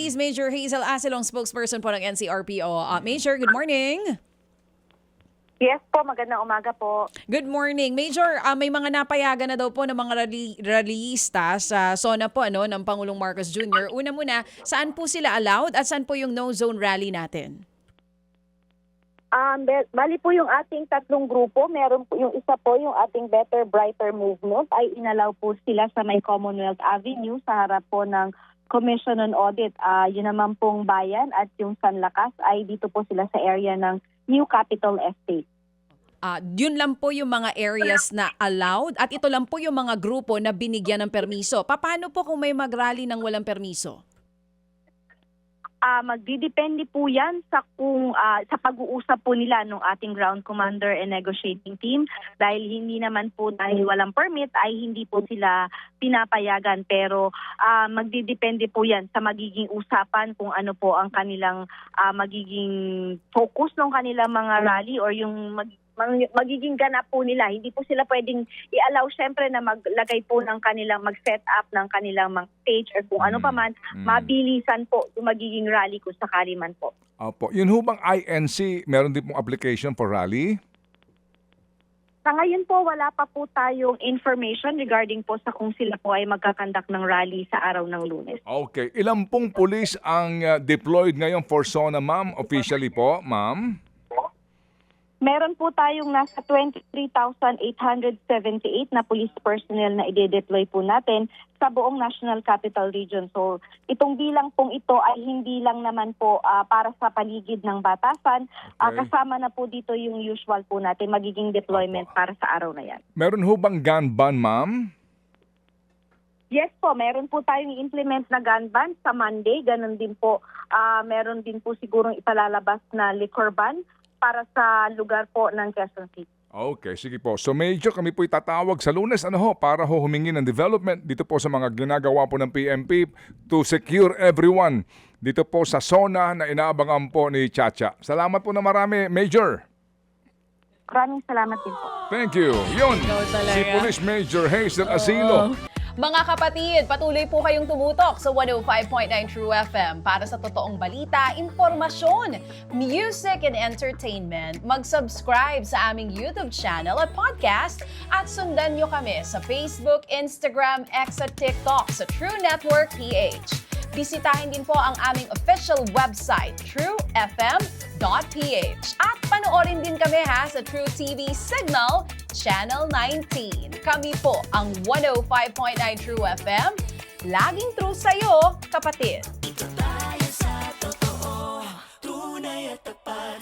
Police Major Hazel Asilong, spokesperson po ng NCRPO. Major, good morning. Yes po, magandang umaga po. Good morning. Major, may mga napayagan na daw po ng mga rallyista sa SONA po ng Pangulong Marcos Jr. Una muna, saan po sila allowed at saan po yung no-zone rally natin? Bali po yung ating tatlong grupo, meron po yung isa po, yung ating Better Brighter Movement, ay inalaw po sila sa may Commonwealth Avenue sa harap po ng Commission on Audit. Yun naman pong bayan at yung San Lakas ay dito po sila sa area ng New Capital Estate. Yun lang po yung mga areas na allowed at ito lang po yung mga grupo na binigyan ng permiso. Paano po kung may mag-rally ng walang permiso? Magdidepende po yan sa sa pag-uusap po nila ng ating ground commander and negotiating team, dahil hindi naman po dahil walang permit ay hindi po sila pinapayagan, pero magdidepende po yan sa magiging usapan kung ano po ang kanilang magiging focus ng kanilang mga rally or yung magiging ganap po nila. Hindi po sila pwedeng i-allow syempre na maglagay po ng kanilang mag-set up ng kanilang mga stage or kung ano pa man, mabilisan po yung magiging rally kung sakali man po. Opo. Yun ho bang INC, meron din pong application for rally? Sa ngayon po, wala pa po tayong information regarding po sa kung sila po ay magkakandak ng rally sa araw ng Lunes. Okay. Ilan pong police ang deployed ngayon for SONA, ma'am? Officially po, ma'am? Meron po tayong nasa 23,878 na police personnel na i-deploy po natin sa buong National Capital Region. So itong bilang pong ito ay hindi lang naman po para sa paligid ng batasan. Kasama na po dito yung usual po natin magiging deployment para sa araw na yan. Meron ho bang gun ban, ma'am? Yes po, meron po tayong i-implement na gun ban sa Monday. Ganon din po, meron din po sigurong ipalalabas na liquor ban para sa lugar po ng Quezon City. Okay, sige po. So Major, kami po itatawag sa Lunes para humingi ng development dito po sa mga ginagawa po ng PNP to secure everyone dito po sa SONA na inaabangan po ni Chacha. Salamat po na marami, Major. Maraming salamat din po. Thank you. Yun, Ikaw talaga. si Police Major Hazel Asilo. Mga kapatid, patuloy po kayong tumutok sa 105.9 True FM para sa totoong balita, impormasyon, music and entertainment. Mag-subscribe sa aming YouTube channel at podcast at sundan nyo kami sa Facebook, Instagram, X at TikTok sa True Network PH. Bisitahin din po ang aming official website, truefm.ph. At panoorin din kami sa True TV Signal, Channel 19. Kami po ang 105.9 True FM. Laging true sa'yo, kapatid.